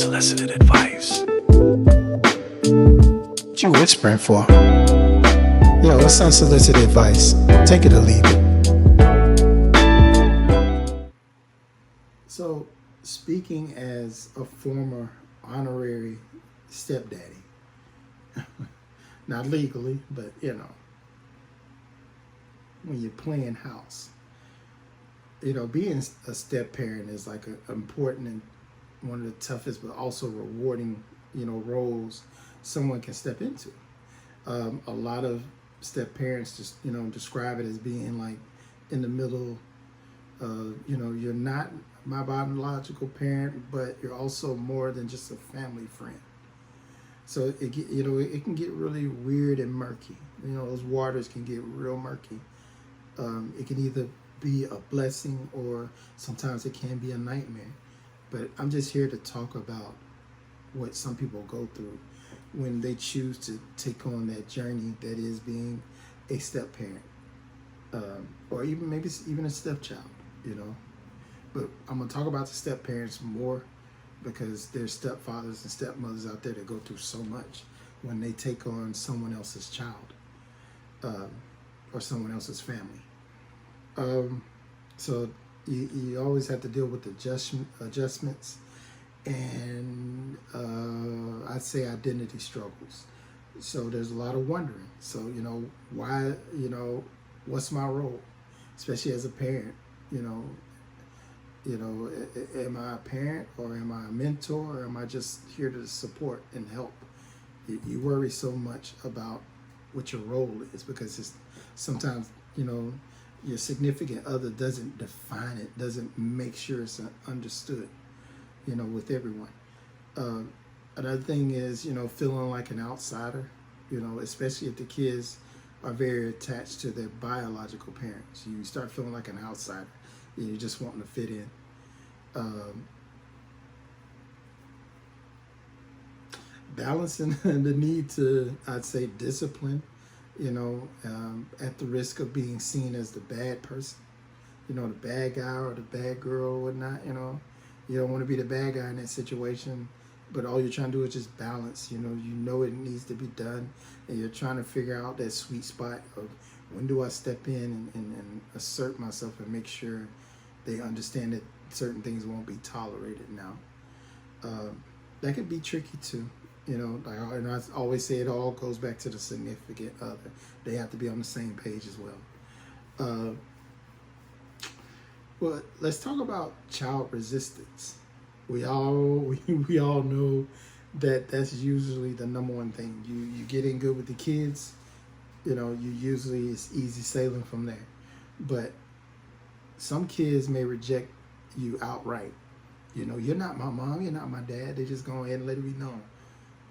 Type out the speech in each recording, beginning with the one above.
Unsolicited advice. What you whispering for? Yo, what's unsolicited advice? Take it or leave it. So, speaking as a former honorary stepdaddy, not legally, but when you're playing house, being a step parent is like an important and one of the toughest, but also rewarding, roles someone can step into. A lot of step parents just, describe it as being like in the middle. You're not my biological parent, but you're also more than just a family friend. So it can get really weird and murky. Those waters can get real murky. It can either be a blessing or sometimes it can be a nightmare. But I'm just here to talk about what some people go through when they choose to take on that journey that is being a step parent, or even maybe even a stepchild, But I'm gonna talk about the step parents more because there's stepfathers and stepmothers out there that go through so much when they take on someone else's child, or someone else's family. So you always have to deal with adjustments and I'd say identity struggles. So there's a lot of wondering. So why, what's my role, especially as a parent? Am I a parent or am I a mentor or am I just here to support and help? You worry so much about what your role is because it's sometimes your significant other doesn't define it, doesn't make sure it's understood, with everyone. Another thing is, feeling like an outsider, especially if the kids are very attached to their biological parents. You start feeling like an outsider. You're just wanting to fit in. Balancing the need to, I'd say, discipline, at the risk of being seen as the bad person, the bad guy or the bad girl or whatnot, You don't want to be the bad guy in that situation, but all you're trying to do is just balance, it needs to be done, and you're trying to figure out that sweet spot of when do I step in and assert myself and make sure they understand that certain things won't be tolerated now. That could be tricky too. And I always say it all goes back to the significant other. They have to be on the same page as well. Well, let's talk about child resistance. We all know that that's usually the number one thing. You get in good with the kids, it's easy sailing from there. But some kids may reject you outright. You're not my mom, you're not my dad. They just go ahead and let it be known.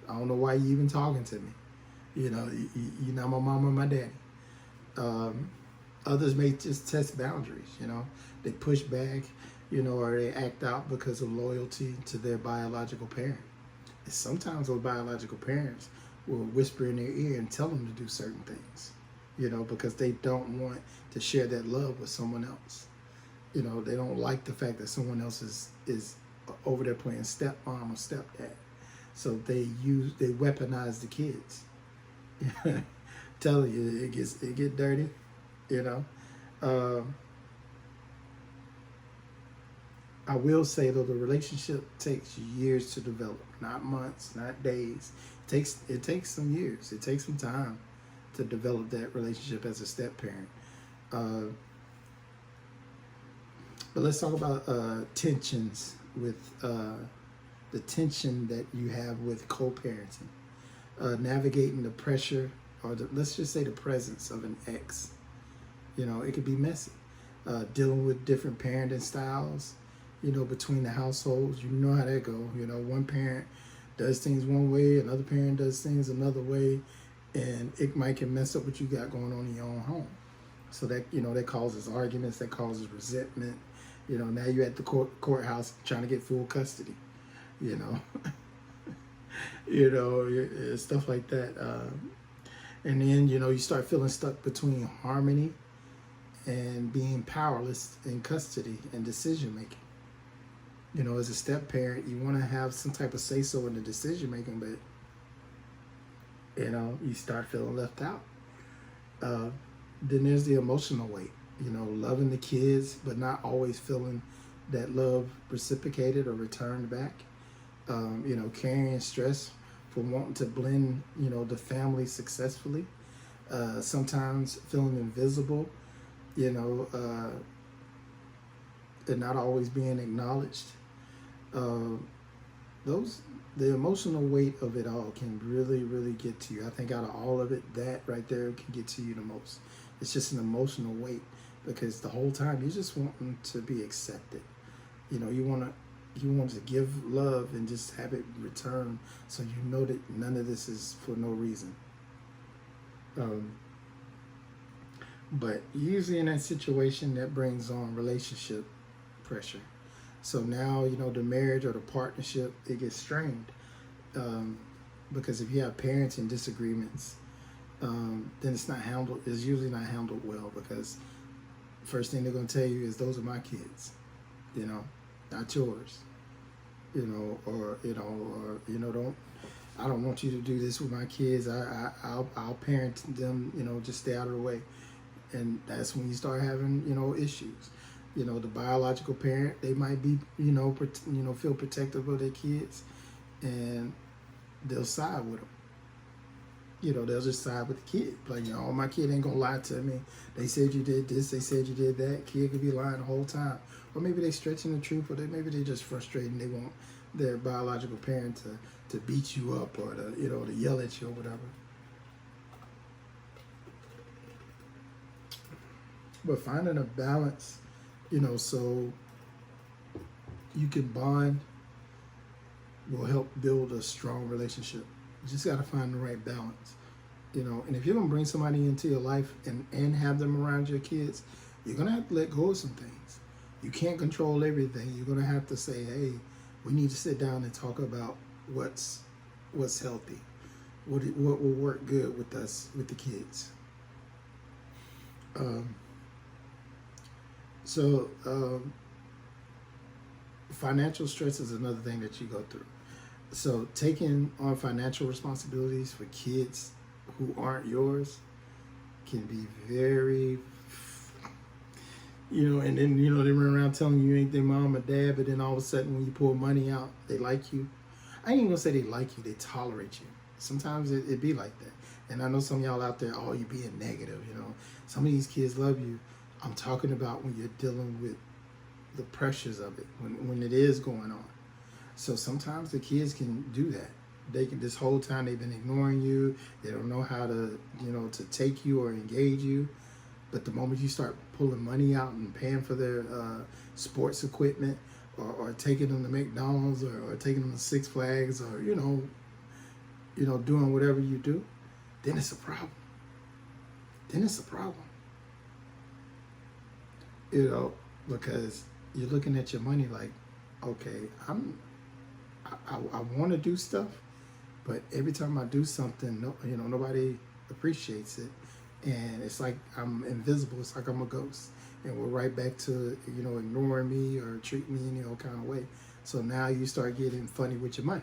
I don't know why you even talking to me. You're not my mom or my daddy. Others may just test boundaries, They push back, or they act out because of loyalty to their biological parent. And sometimes those biological parents will whisper in their ear and tell them to do certain things, because they don't want to share that love with someone else. They don't like the fact that someone else is over there playing stepmom or stepdad. So they weaponize the kids. Telling you, it get dirty, I will say though, the relationship takes years to develop, not months, not days. It takes some years. It takes some time to develop that relationship as a step parent. But let's talk about tensions with the tension that you have with co-parenting, navigating the pressure or let's just say the presence of an ex. It could be messy. Dealing with different parenting styles, between the households. You know how that go. One parent does things one way, another parent does things another way, and it can mess up what you got going on in your own home. So that, that causes arguments, that causes resentment. Now you're at the courthouse trying to get full custody. Stuff like that. And then, you start feeling stuck between harmony and being powerless in custody and decision making. You know, as a step parent, you want to have some type of say so in the decision making, but you know, you start feeling left out. Uh, then there's the emotional weight. You know, loving the kids, but not always feeling that love reciprocated or returned back. You know, carrying stress for wanting to blend, you know, the family successfully. Sometimes feeling invisible, you know, and not always being acknowledged. Uh, those the emotional weight of it all can really, really get to you. I think out of all of it, that right there can get to you the most. It's just an emotional weight because the whole time you just want them to be accepted. You know, you want to give love and just have it return, so you know that none of this is for no reason. Um, but usually in that situation, that brings on relationship pressure. So now, you know, the marriage or the partnership, it gets strained. Um, because if you have parenting disagreements, then it's usually not handled well, because first thing they're going to tell you is those are my kids, you know, not yours, you know, don't, I don't want you to do this with my kids. I'll parent them, you know, just stay out of the way. And that's when you start having, you know, issues. You know, the biological parent, they might be, feel protective of their kids, and they'll side with them. You know, they'll just side with the kid. Like, you know, oh, my kid ain't gonna lie to me. They said you did this, they said you did that. Kid could be lying the whole time. Or maybe they stretching the truth, or maybe they just frustrated and they want their biological parent to beat you up, or to yell at you or whatever. But finding a balance, you know, so you can bond, will help build a strong relationship. You just got to find the right balance, you know. And if you're gonna bring somebody into your life and have them around your kids, you're gonna have to let go of some things. You can't control everything. You're gonna have to say, hey, we need to sit down and talk about what's healthy, what will work good with us, with the kids. Um, so financial stress is another thing that you go through. So taking on financial responsibilities for kids who aren't yours can be very, you know, and then, you know, they run around telling you ain't their mom or dad, but then all of a sudden when you pull money out, they like you. I ain't even gonna say they like you, they tolerate you. Sometimes it be like that. And I know some of y'all out there, oh, you being negative, you know. Some of these kids love you. I'm talking about when you're dealing with the pressures of it, when it is going on. So sometimes the kids can do that. They can, this whole time they've been ignoring you. They don't know how to, you know, to take you or engage you. But the moment you start pulling money out and paying for their sports equipment, or taking them to McDonald's, or taking them to Six Flags, or doing whatever you do, then it's a problem. Then it's a problem. You know, because you're looking at your money like, okay, I want to do stuff, but every time I do something, nobody appreciates it, and it's like I'm invisible. It's like I'm a ghost, and we're right back to, you know, ignoring me or treating me any old kind of way. So now you start getting funny with your money.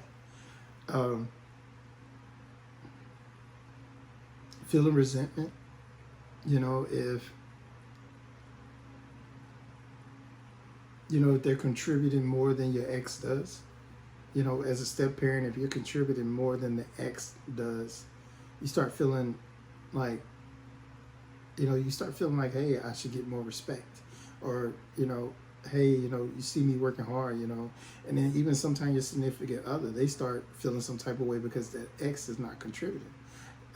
Feeling resentment, you know, if they're contributing more than your ex does. You know, as a step parent, if you're contributing more than the ex does, you start feeling like, hey, I should get more respect. Or, hey, you see me working hard, and then even sometimes your significant other, they start feeling some type of way because that ex is not contributing.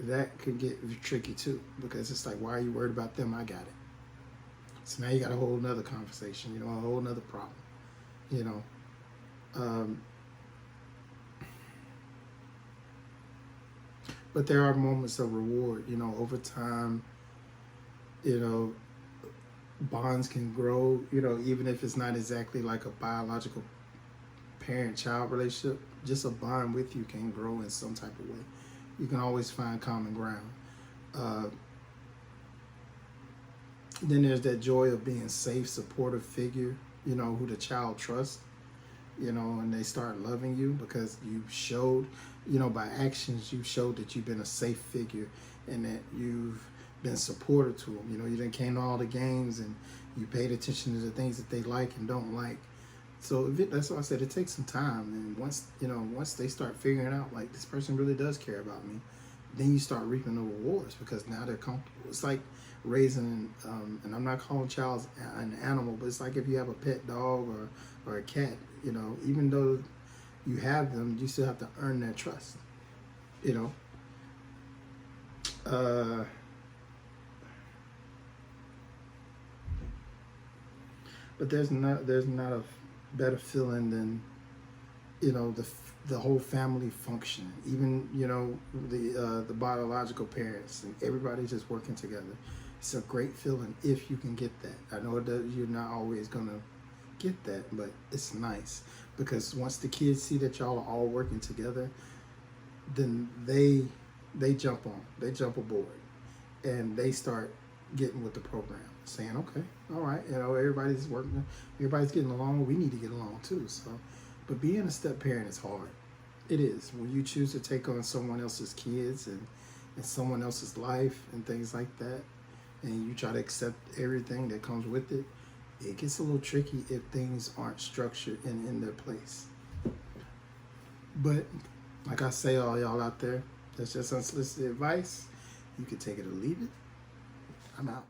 That could get tricky too, because it's like, why are you worried about them? I got it. So now you got a whole nother conversation, a whole nother problem, But there are moments of reward, over time, bonds can grow, even if it's not exactly like a biological parent-child relationship, just a bond with you can grow in some type of way. You can always find common ground. Then there's that joy of being a safe, supportive figure, who the child trusts. you know, and they start loving you because you showed, you know, by actions, you showed that you've been a safe figure and that you've been supportive to them. You know, you didn't came to all the games and you paid attention to the things that they like and don't like. So that's why I said it takes some time. And once, you know, once they start figuring out like this person really does care about me, then you start reaping the rewards because now they're comfortable. It's like raising, and I'm not calling child an animal, but it's like if you have a pet dog or a cat, you know, even though you have them, you still have to earn their trust, you know. But there's not a better feeling than, you know, the whole family function, even, you know, the biological parents and everybody just working together. It's a great feeling if you can get that. I know that you're not always gonna get that, but it's nice because once the kids see that y'all are all working together, then they jump on, they jump aboard, and they start getting with the program, saying, okay, all right, you know, everybody's working, everybody's getting along, we need to get along too. So, but being a step parent is hard. It is. When you choose to take on someone else's kids and someone else's life and things like that, and you try to accept everything that comes with it, it gets a little tricky if things aren't structured and in their place. But like I say, all y'all out there, that's just unsolicited advice. You can take it or leave it. I'm out.